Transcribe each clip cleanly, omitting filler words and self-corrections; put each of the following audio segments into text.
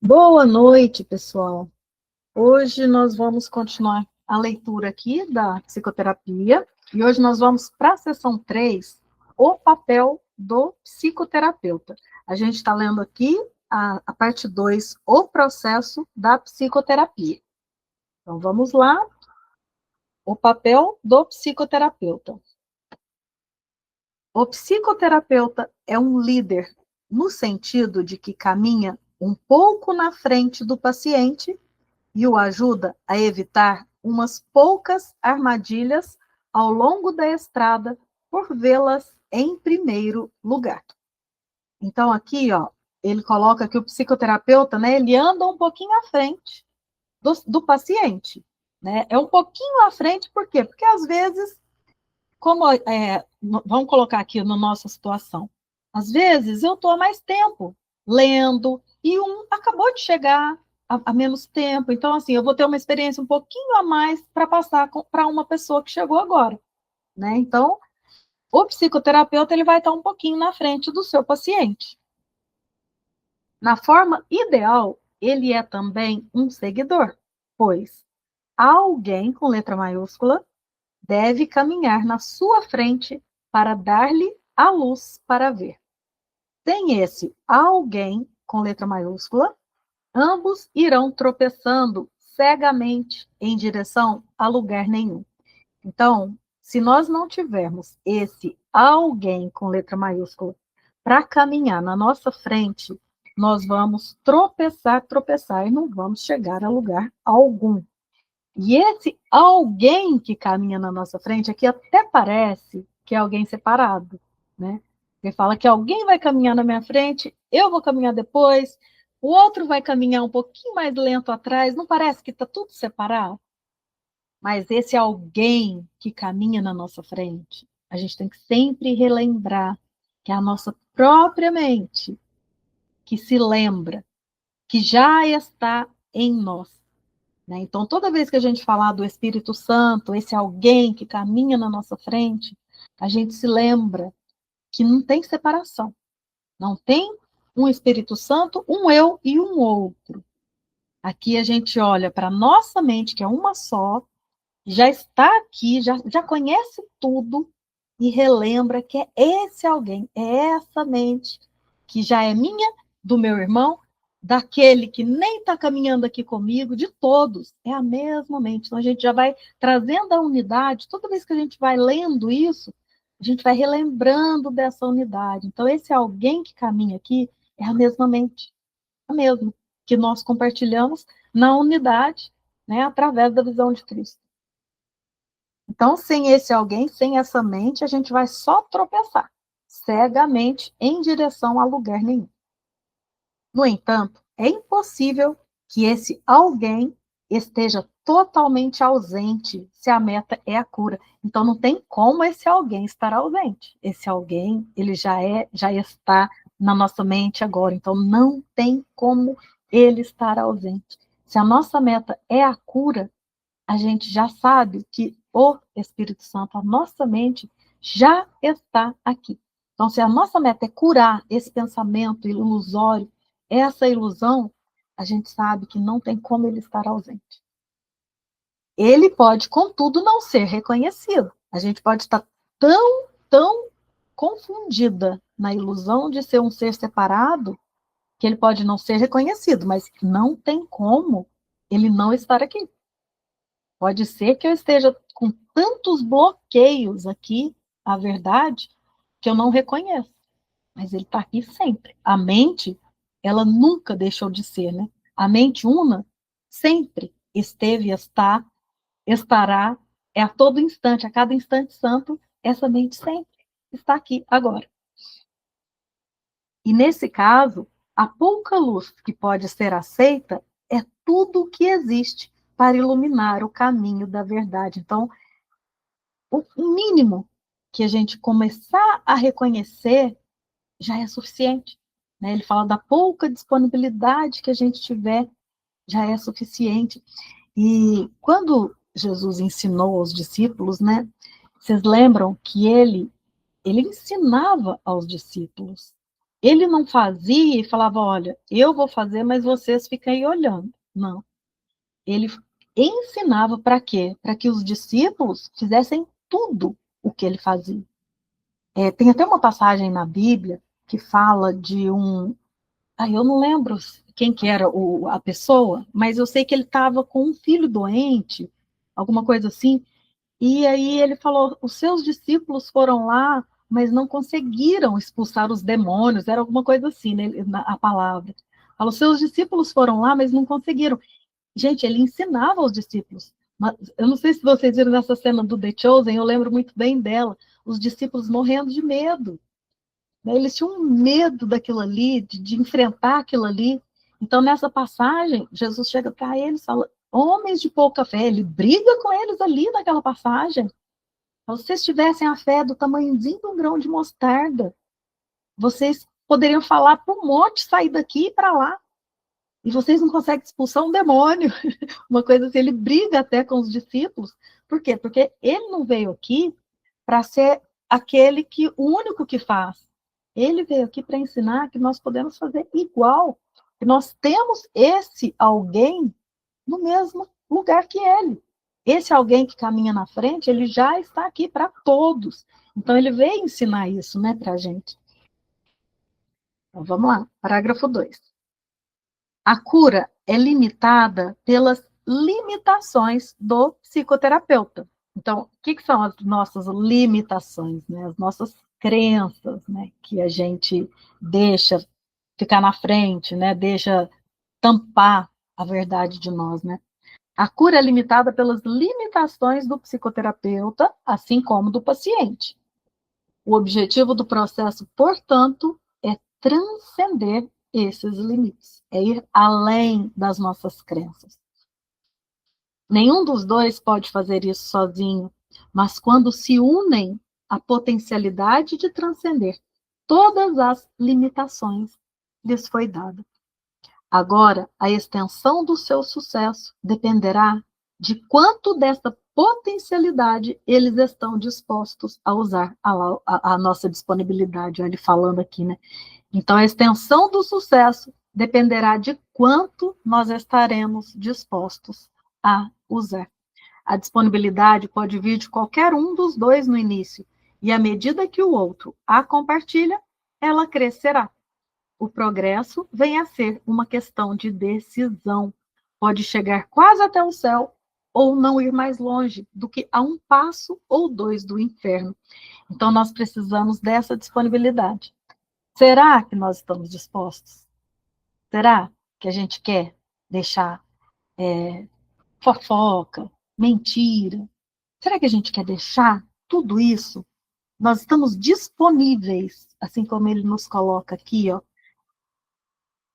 Boa noite, pessoal. Hoje nós vamos continuar a leitura aqui da psicoterapia e hoje nós vamos para a sessão 3, o papel do psicoterapeuta. A gente está lendo aqui a parte 2, o processo da psicoterapia. Então vamos lá, o papel do psicoterapeuta. O psicoterapeuta é um líder no sentido de que caminha um pouco na frente do paciente e o ajuda a evitar umas poucas armadilhas ao longo da estrada por vê-las em primeiro lugar. Então aqui, ó, ele coloca que o psicoterapeuta, né, ele anda um pouquinho à frente do paciente, né? É um pouquinho à frente, por quê? Porque às vezes, vamos colocar aqui na nossa situação, às vezes eu estou há mais tempo lendo e um acabou de chegar há menos tempo. Então, assim, eu vou ter uma experiência um pouquinho a mais para passar para uma pessoa que chegou agora, né? Então, o psicoterapeuta ele vai estar um pouquinho na frente do seu paciente. Na forma ideal, ele é também um seguidor, pois alguém com letra maiúscula deve caminhar na sua frente para dar-lhe a luz para ver. Sem esse alguém com letra maiúscula, ambos irão tropeçando cegamente em direção a lugar nenhum. Então, se nós não tivermos esse alguém com letra maiúscula para caminhar na nossa frente, nós vamos tropeçar, tropeçar e não vamos chegar a lugar algum. E esse alguém que caminha na nossa frente aqui até parece que é alguém separado, né? Ele fala que alguém vai caminhar na minha frente, eu vou caminhar depois, o outro vai caminhar um pouquinho mais lento atrás, não parece que está tudo separado? Mas esse alguém que caminha na nossa frente, a gente tem que sempre relembrar que é a nossa própria mente que se lembra, que já está em nós. Né? Então, toda vez que a gente falar do Espírito Santo, esse alguém que caminha na nossa frente, a gente se lembra que não tem separação. Não tem um Espírito Santo, um eu e um outro. Aqui a gente olha para a nossa mente, que é uma só, já está aqui, já conhece tudo e relembra que é esse alguém, é essa mente que já é minha, do meu irmão, daquele que nem está caminhando aqui comigo, de todos, é a mesma mente. Então a gente já vai trazendo a unidade, toda vez que a gente vai lendo isso, a gente vai relembrando dessa unidade. Então esse alguém que caminha aqui é a mesma mente, a mesma, que nós compartilhamos na unidade, né, através da visão de Cristo. Então, sem esse alguém, sem essa mente, a gente vai só tropeçar cegamente em direção a lugar nenhum. No entanto, é impossível que esse alguém esteja totalmente ausente se a meta é a cura. Então, não tem como esse alguém estar ausente. Esse alguém, ele já está na nossa mente agora. Então, não tem como ele estar ausente. Se a nossa meta é a cura, a gente já sabe que o Espírito Santo, a nossa mente, já está aqui. Então, se a nossa meta é curar esse pensamento ilusório, essa ilusão, a gente sabe que não tem como ele estar ausente. Ele pode, contudo, não ser reconhecido. A gente pode estar tão confundida na ilusão de ser um ser separado que ele pode não ser reconhecido, mas não tem como ele não estar aqui. Pode ser que eu esteja com tantos bloqueios aqui, a verdade, que eu não reconheço. Mas ele está aqui sempre. A mente, ela nunca deixou de ser, né? A mente una sempre esteve, está, estará, é a todo instante, a cada instante santo, essa mente sempre está aqui agora. E nesse caso, a pouca luz que pode ser aceita é tudo o que existe para iluminar o caminho da verdade. Então, o mínimo que a gente começar a reconhecer já é suficiente. Né? Ele fala da pouca disponibilidade que a gente tiver, já é suficiente. E quando Jesus ensinou aos discípulos, né, vocês lembram que ele ensinava aos discípulos. Ele não fazia e falava, olha, eu vou fazer, mas vocês ficam aí olhando. Não. Ele ensinava para quê? Para que os discípulos fizessem tudo o que ele fazia. Tem até uma passagem na Bíblia que fala de um. Eu não lembro quem que era a pessoa, mas eu sei que ele estava com um filho doente, alguma coisa assim, e aí ele falou: os seus discípulos foram lá, mas não conseguiram expulsar os demônios, era alguma coisa assim, né, a palavra. Falou: os seus discípulos foram lá, mas não conseguiram. Gente, ele ensinava aos discípulos. Mas eu não sei se vocês viram nessa cena do The Chosen, eu lembro muito bem dela, os discípulos morrendo de medo. Né? Eles tinham um medo daquilo ali, de enfrentar aquilo ali. Então, nessa passagem, Jesus chega para eles e fala: homens de pouca fé, ele briga com eles ali naquela passagem. Se vocês tivessem a fé do tamanhozinho de um grão de mostarda, vocês poderiam falar para um monte sair daqui e para lá. E vocês não conseguem expulsar um demônio. Uma coisa assim, ele briga até com os discípulos. Por quê? Porque ele não veio aqui para ser aquele que o único que faz. Ele veio aqui para ensinar que nós podemos fazer igual, que nós temos esse alguém no mesmo lugar que ele. Esse alguém que caminha na frente, ele já está aqui para todos. Então ele veio ensinar isso, né, para a gente. Então vamos lá, parágrafo 2. A cura é limitada pelas limitações do psicoterapeuta. Então, o que são as nossas limitações, né? As nossas crenças, né? Que a gente deixa ficar na frente, né? Deixa tampar a verdade de nós, né? A cura é limitada pelas limitações do psicoterapeuta, assim como do paciente. O objetivo do processo, portanto, é transcender esses limites, é ir além das nossas crenças. Nenhum dos dois pode fazer isso sozinho, mas quando se unem, a potencialidade de transcender todas as limitações lhes foi dada. Agora, a extensão do seu sucesso dependerá de quanto dessa potencialidade eles estão dispostos a usar a nossa disponibilidade. Olha ele falando aqui, né? Então, a extensão do sucesso dependerá de quanto nós estaremos dispostos a usar. A disponibilidade pode vir de qualquer um dos dois no início, e à medida que o outro a compartilha, ela crescerá. O progresso vem a ser uma questão de decisão. Pode chegar quase até o céu ou não ir mais longe do que a um passo ou dois do inferno. Então, nós precisamos dessa disponibilidade. Será que nós estamos dispostos? Será que a gente quer deixar fofoca, mentira? Será que a gente quer deixar tudo isso? Nós estamos disponíveis, assim como ele nos coloca aqui, ó.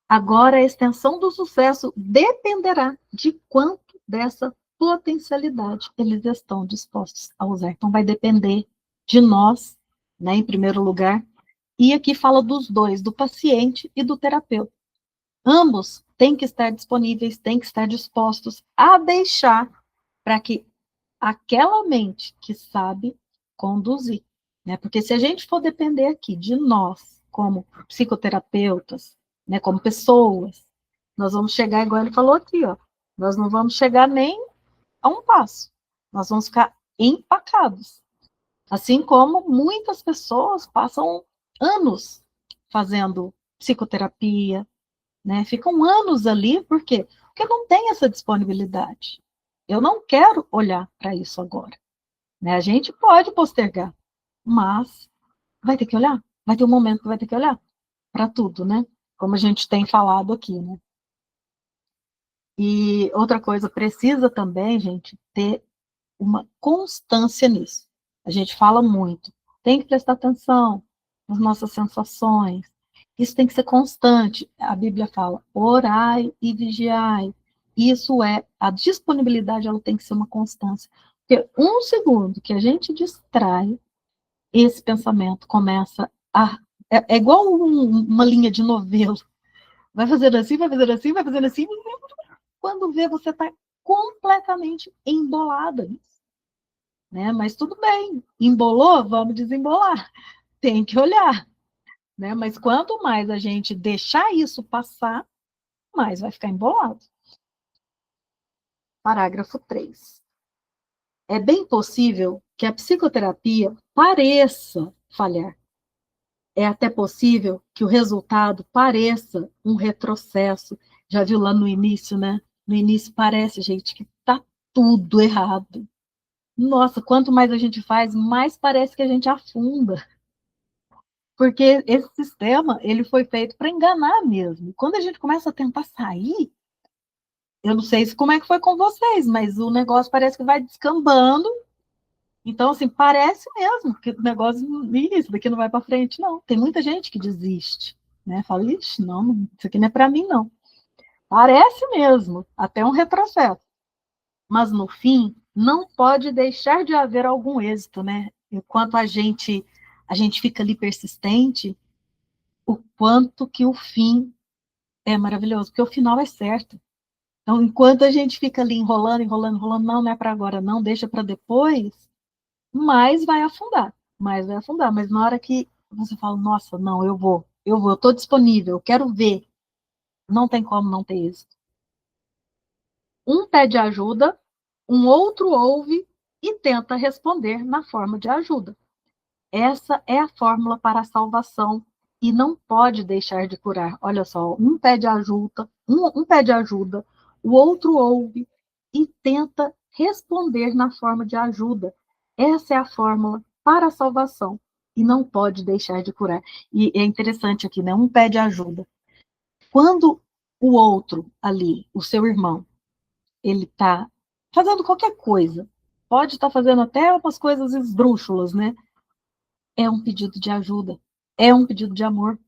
Agora, a extensão do sucesso dependerá de quanto dessa potencialidade eles estão dispostos a usar. Então, vai depender de nós, né, em primeiro lugar. E aqui fala dos dois, do paciente e do terapeuta. Ambos têm que estar disponíveis, têm que estar dispostos a deixar para que aquela mente que sabe conduzir. Né? Porque se a gente for depender aqui de nós, como psicoterapeutas, né, como pessoas, nós vamos chegar, igual ele falou aqui, ó, nós não vamos chegar nem a um passo. Nós vamos ficar empacados. Assim como muitas pessoas passam anos fazendo psicoterapia, né? Ficam anos ali, por quê? Porque não tem essa disponibilidade. Eu não quero olhar para isso agora. Né? A gente pode postergar, mas vai ter que olhar. Vai ter um momento que vai ter que olhar para tudo, né? Como a gente tem falado aqui, né? E outra coisa, precisa também, gente, ter uma constância nisso. A gente fala muito, tem que prestar atenção nas nossas sensações. Isso tem que ser constante. A Bíblia fala, orai e vigiai. Isso a disponibilidade, ela tem que ser uma constância. Porque um segundo que a gente distrai, esse pensamento começa a... É igual uma linha de novelo. Vai fazendo assim, vai fazendo assim, vai fazendo assim. Quando vê, você está completamente embolada nisso. Né? Mas tudo bem, embolou, vamos desembolar. Tem que olhar. né? Mas quanto mais a gente deixar isso passar, mais vai ficar embolado. Parágrafo 3. É bem possível que a psicoterapia pareça falhar. É até possível que o resultado pareça um retrocesso. Já viu lá no início, né? No início parece, gente, que tá tudo errado. Nossa, quanto mais a gente faz, mais parece que a gente afunda. Porque esse sistema, ele foi feito para enganar mesmo. Quando a gente começa a tentar sair, eu não sei como é que foi com vocês, mas o negócio parece que vai descambando. Então, assim, parece mesmo que o negócio, isso daqui não vai para frente, não. Tem muita gente que desiste, né? Fala, ixi, não, isso aqui não é para mim, não. Parece mesmo, até um retrocesso. Mas, no fim, não pode deixar de haver algum êxito, né? Enquanto a gente fica ali persistente, o quanto que o fim é maravilhoso, porque o final é certo. Então, enquanto a gente fica ali enrolando, enrolando, enrolando, não, não é para agora, não, deixa para depois, mais vai afundar, mais vai afundar. Mas na hora que você fala, nossa, não, eu estou disponível, eu quero ver, não tem como não ter isso. Um pede ajuda, um outro ouve e tenta responder na forma de ajuda. Essa é a fórmula para a salvação e não pode deixar de curar. Olha só, um pede ajuda, o outro ouve e tenta responder na forma de ajuda. Essa é a fórmula para a salvação e não pode deixar de curar. E é interessante aqui, né? Um pede ajuda. Quando o outro ali, o seu irmão, ele está fazendo qualquer coisa, pode estar fazendo até umas coisas esdrúxulas, né? É um pedido de ajuda, é um pedido de amor.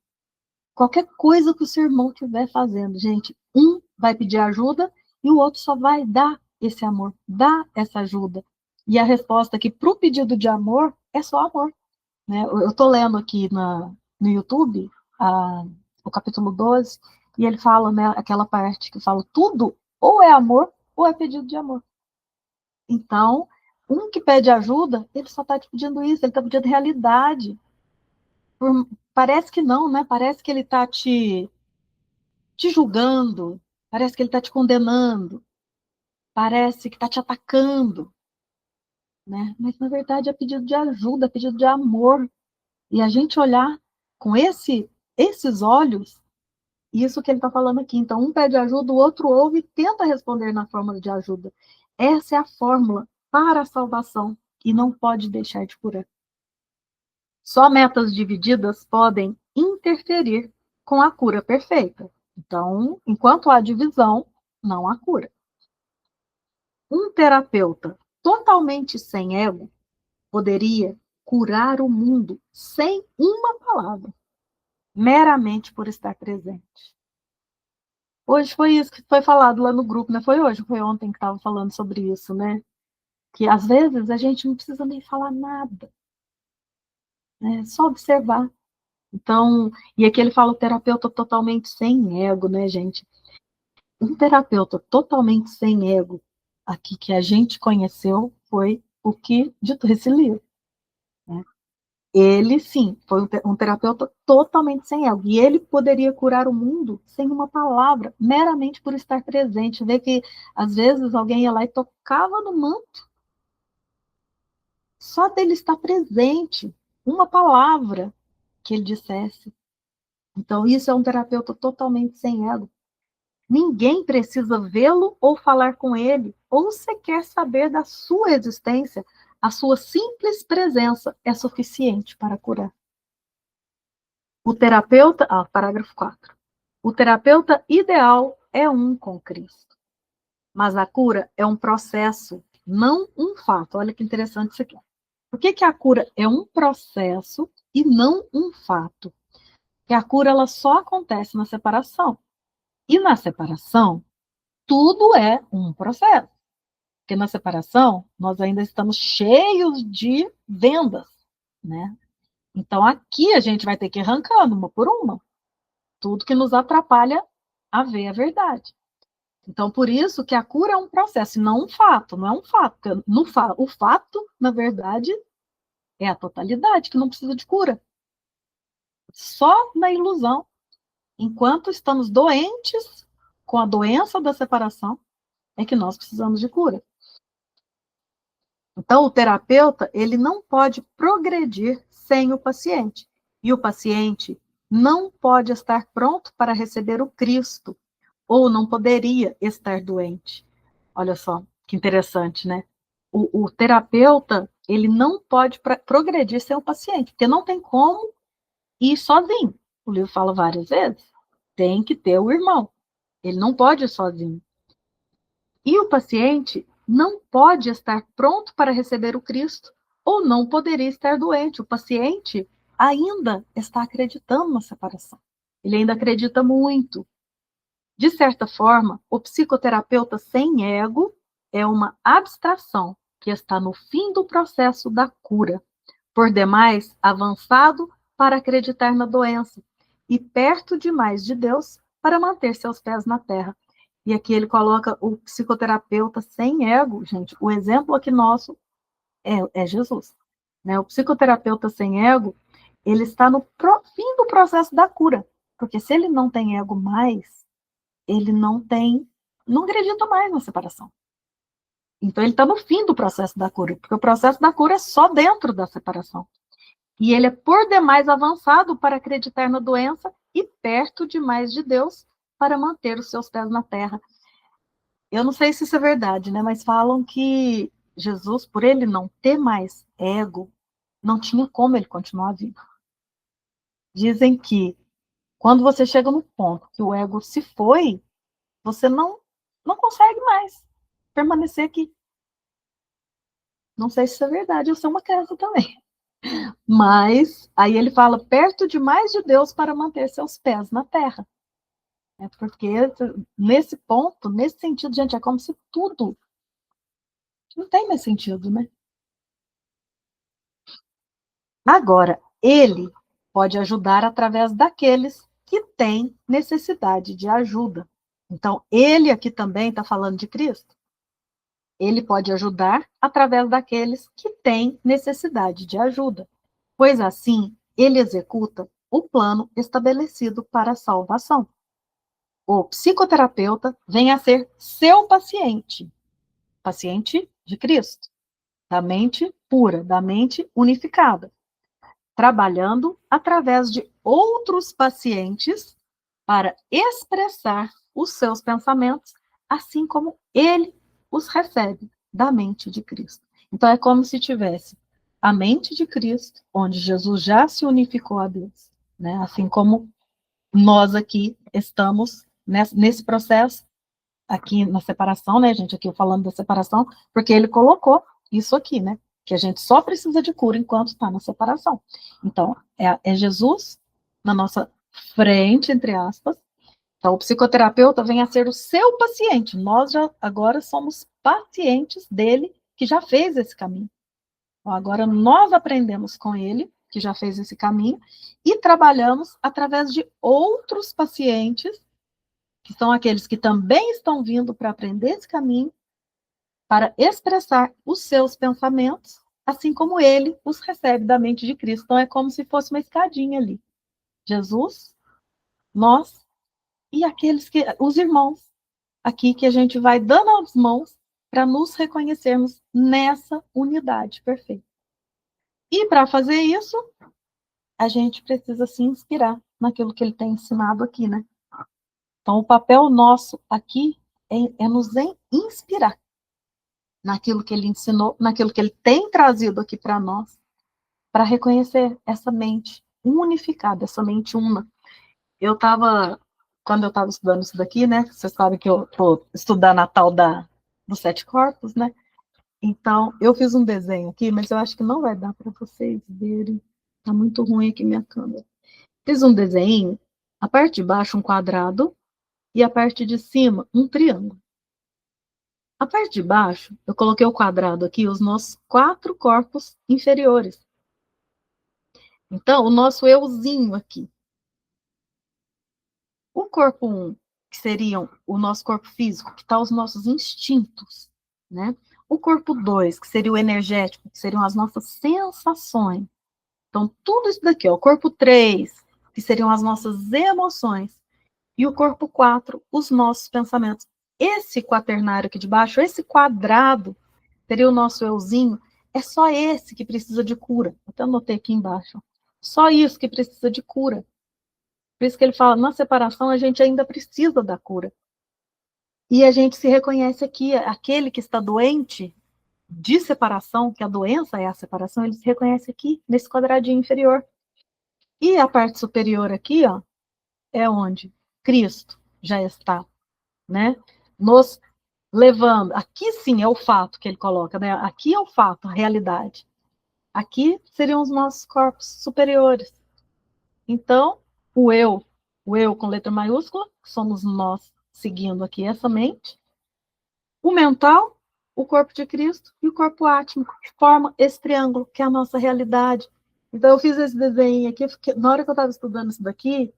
Qualquer coisa que o seu irmão estiver fazendo, gente, um vai pedir ajuda e o outro só vai dar esse amor, dar essa ajuda. E a resposta aqui para o pedido de amor é só amor. Né? Eu estou lendo aqui no YouTube o capítulo 12 e ele fala, né, aquela parte que fala tudo ou é amor ou é pedido de amor. Então, um que pede ajuda, ele só está te pedindo isso, ele está pedindo realidade. Parece que não, né? Parece que ele está te julgando, parece que ele está te condenando, parece que está te atacando, né? Mas na verdade é pedido de ajuda, é pedido de amor. E a gente olhar com esses olhos, isso que ele está falando aqui. Então, um pede ajuda, o outro ouve e tenta responder na forma de ajuda. Essa é a fórmula para a salvação e não pode deixar de curar. Só metas divididas podem interferir com a cura perfeita. Então, enquanto há divisão, não há cura. Um terapeuta totalmente sem ego poderia curar o mundo sem uma palavra, meramente por estar presente. Hoje foi isso que foi falado lá no grupo, né? Foi hoje, foi ontem que estava falando sobre isso, né? Que às vezes a gente não precisa nem falar nada, né? É só observar. Então, e aqui ele fala o terapeuta totalmente sem ego, né, gente? Um terapeuta totalmente sem ego, aqui que a gente conheceu, foi o que ditou esse livro, né? Ele, sim, foi um terapeuta totalmente sem ego. E ele poderia curar o mundo sem uma palavra, meramente por estar presente. Vê que, às vezes, alguém ia lá e tocava no manto, só dele estar presente, uma palavra que ele dissesse. Então, isso é um terapeuta totalmente sem ego. Ninguém precisa vê-lo ou falar com ele, ou sequer saber da sua existência. A sua simples presença é suficiente para curar. O terapeuta, parágrafo 4. O terapeuta ideal é um com Cristo. Mas a cura é um processo, não um fato. Olha que interessante isso aqui. Por que a cura é um processo e não um fato? Porque a cura ela só acontece na separação. E na separação, tudo é um processo. Porque na separação, nós ainda estamos cheios de vendas, né? Então, aqui a gente vai ter que ir arrancando uma por uma. Tudo que nos atrapalha a ver a verdade. Então, por isso que a cura é um processo, e não um fato, não é um fato. O fato, na verdade, é a totalidade, que não precisa de cura. Só na ilusão, enquanto estamos doentes com a doença da separação, é que nós precisamos de cura. Então, o terapeuta, ele não pode progredir sem o paciente. E o paciente não pode estar pronto para receber o Cristo, ou não poderia estar doente. Olha só, que interessante, né? O terapeuta, ele não pode progredir sem o paciente, porque não tem como ir sozinho. O livro fala várias vezes, tem que ter o irmão. Ele não pode ir sozinho. E o paciente não pode estar pronto para receber o Cristo ou não poderia estar doente. O paciente ainda está acreditando na separação. Ele ainda acredita muito. De certa forma, o psicoterapeuta sem ego é uma abstração que está no fim do processo da cura, por demais avançado para acreditar na doença e perto demais de Deus para manter seus pés na terra. E aqui ele coloca o psicoterapeuta sem ego, gente. O exemplo aqui nosso é Jesus. Né? O psicoterapeuta sem ego, ele está no fim do processo da cura. Porque se ele não tem ego mais, ele não acredita mais na separação. Então ele está no fim do processo da cura, porque o processo da cura é só dentro da separação. E ele é por demais avançado para acreditar na doença e perto demais de Deus para manter os seus pés na terra. Eu não sei se isso é verdade, né? Mas falam que Jesus, por ele não ter mais ego, não tinha como ele continuar vivo. Dizem que quando você chega no ponto que o ego se foi, você não consegue mais permanecer aqui. Não sei se isso é verdade, eu sou uma crença também. Mas aí ele fala perto demais de Deus para manter seus pés na terra. É porque nesse ponto, nesse sentido, gente, é como se tudo não tem mais sentido, né? Agora, ele pode ajudar através daqueles que têm necessidade de ajuda. Então, ele aqui também está falando de Cristo. Ele pode ajudar através daqueles que têm necessidade de ajuda, pois assim ele executa o plano estabelecido para a salvação. O psicoterapeuta vem a ser seu paciente, paciente de Cristo, da mente pura, da mente unificada, trabalhando através de outros pacientes para expressar os seus pensamentos, assim como ele os recebe da mente de Cristo. Então é como se tivesse a mente de Cristo, onde Jesus já se unificou a Deus, né? Assim como nós aqui estamos nesse processo, aqui na separação, né, gente? Aqui eu falando da separação, porque ele colocou isso aqui, né? Que a gente só precisa de cura enquanto está na separação. Então, é Jesus na nossa frente, entre aspas. Então, o psicoterapeuta vem a ser o seu paciente. Nós já agora somos pacientes dele, que já fez esse caminho. Então, agora nós aprendemos com ele, que já fez esse caminho, e trabalhamos através de outros pacientes, que são aqueles que também estão vindo para aprender esse caminho, para expressar os seus pensamentos, assim como ele os recebe da mente de Cristo. Então, é como se fosse uma escadinha ali. Jesus, nós e aqueles que, os irmãos, aqui que a gente vai dando as mãos para nos reconhecermos nessa unidade perfeita. E para fazer isso, a gente precisa se inspirar naquilo que ele tem ensinado aqui, né? Então, o papel nosso aqui é nos inspirar naquilo que ele ensinou, naquilo que ele tem trazido aqui para nós, para reconhecer essa mente unificada, essa mente una. Quando eu estava estudando isso daqui, né? Vocês sabem que eu estou estudando a tal dos sete corpos, né? Então, eu fiz um desenho aqui, mas eu acho que não vai dar para vocês verem. Tá muito ruim aqui minha câmera. Fiz um desenho, a parte de baixo um quadrado e a parte de cima um triângulo. A parte de baixo, eu coloquei o quadrado aqui, os nossos 4 corpos inferiores. Então, o nosso euzinho aqui. O corpo 1, que seriam o nosso corpo físico, que está os nossos instintos, né? O corpo 2, que seria o energético, que seriam as nossas sensações. Então, tudo isso daqui, ó, o corpo 3, que seriam as nossas emoções, e o corpo 4, os nossos pensamentos. Esse quaternário aqui de baixo, esse quadrado, seria o nosso euzinho, é só esse que precisa de cura. Até anotei aqui embaixo. Só isso que precisa de cura. Por isso que ele fala, na separação a gente ainda precisa da cura. E a gente se reconhece aqui, aquele que está doente de separação, que a doença é a separação, ele se reconhece aqui, nesse quadradinho inferior. E a parte superior aqui, ó, é onde Cristo já está, né? Nos levando. Aqui sim é o fato que ele coloca, né? Aqui é o fato, a realidade. Aqui seriam os nossos corpos superiores. Então, o eu com letra maiúscula, que somos nós seguindo aqui essa mente, o mental, o corpo de Cristo e o corpo átmico, que forma esse triângulo, que é a nossa realidade. Então, eu fiz esse desenho aqui, porque na hora que eu estava estudando isso daqui,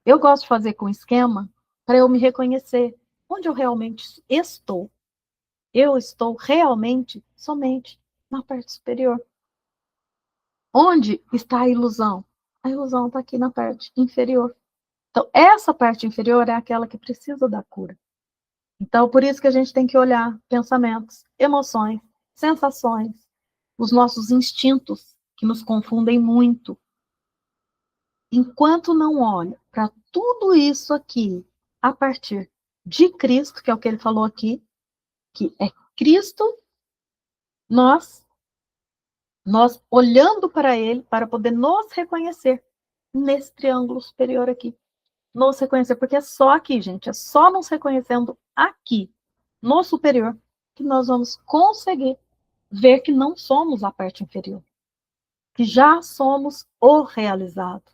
eu gosto de fazer com esquema para eu me reconhecer onde eu realmente estou. Eu estou realmente somente na parte superior. Onde está a ilusão? A ilusão está aqui na parte inferior. Então, essa parte inferior é aquela que precisa da cura. Então, por isso que a gente tem que olhar pensamentos, emoções, sensações, os nossos instintos, que nos confundem muito. Enquanto não olha para tudo isso aqui, a partir de Cristo, que é o que ele falou aqui, que é Cristo, nós olhando para ele, para poder nos reconhecer nesse triângulo superior aqui. Nos reconhecer, porque é só aqui, gente, é só nos reconhecendo aqui, no superior, que nós vamos conseguir ver que não somos a parte inferior, que já somos o realizado,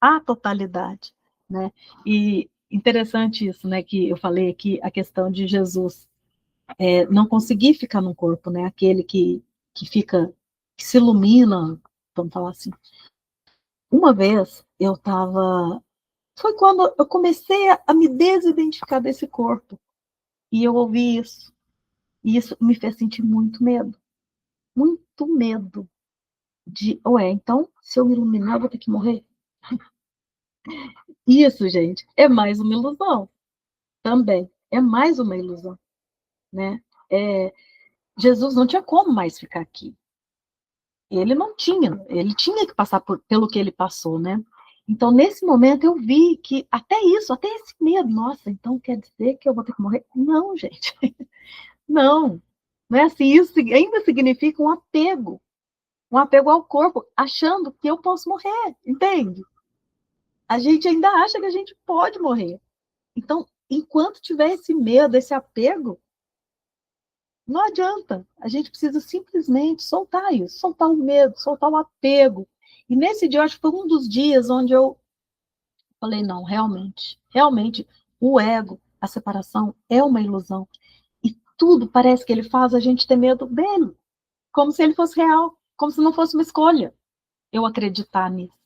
a totalidade, né? E interessante isso, né, que eu falei aqui, a questão de Jesus não conseguir ficar num corpo, né, aquele que fica, que se ilumina, vamos falar assim. Uma vez eu estava, foi quando eu comecei a me desidentificar desse corpo, e eu ouvi isso, e isso me fez sentir muito medo de, ué, então, se eu me iluminar, eu vou ter que morrer? Isso, gente, é mais uma ilusão, também, é mais uma ilusão, né? Jesus não tinha como mais ficar aqui. Ele tinha que passar pelo que ele passou, né? Então, nesse momento, eu vi que até isso, até esse medo, nossa, então quer dizer que eu vou ter que morrer? Não, gente, não. Não é assim, isso ainda significa um apego ao corpo, achando que eu posso morrer, entende? A gente ainda acha que a gente pode morrer. Então, enquanto tiver esse medo, esse apego, não adianta. A gente precisa simplesmente soltar isso, soltar o medo, soltar o apego. E nesse dia, eu acho que foi um dos dias onde eu falei, não, realmente, o ego, a separação é uma ilusão. E tudo parece que ele faz a gente ter medo dele, como se ele fosse real, como se não fosse uma escolha eu acreditar nisso.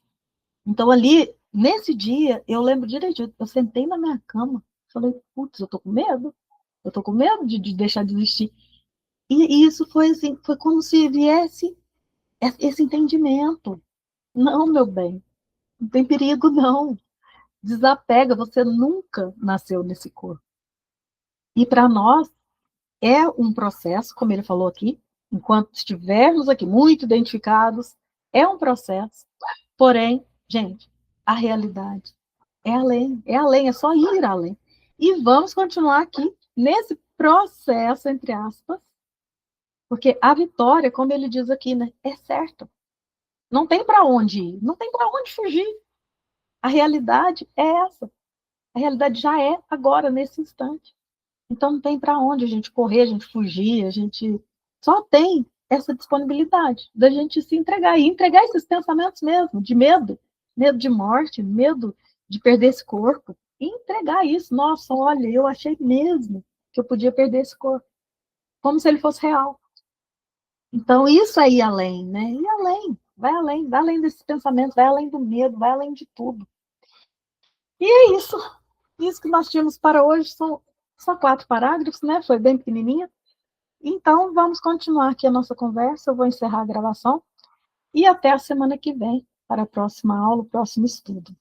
Então, ali, nesse dia, eu lembro direitinho, eu sentei na minha cama, falei, putz, eu tô com medo de deixar de existir. E isso foi assim, foi como se viesse esse entendimento. Não, meu bem, não tem perigo, não. Desapega, você nunca nasceu nesse corpo. E para nós é um processo, como ele falou aqui, enquanto estivermos aqui muito identificados, é um processo. Porém, gente, a realidade é além, é só ir além. E vamos continuar aqui nesse processo, entre aspas, porque a vitória, como ele diz aqui, né, é certa. Não tem para onde ir, não tem para onde fugir. A realidade é essa. A realidade já é agora, nesse instante. Então não tem para onde a gente correr, a gente fugir, a gente só tem essa disponibilidade da gente se entregar e entregar esses pensamentos mesmo, de medo, medo de morte, medo de perder esse corpo, e entregar isso. Nossa, olha, eu achei mesmo que eu podia perder esse corpo, como se ele fosse real. Então isso é ir além, né? Ir além, vai além desses pensamentos, vai além do medo, vai além de tudo. E é isso. Isso que nós tínhamos para hoje são só 4 parágrafos, né? Foi bem pequenininha. Então, vamos continuar aqui a nossa conversa. Eu vou encerrar a gravação e até a semana que vem. para a próxima aula, o próximo estudo.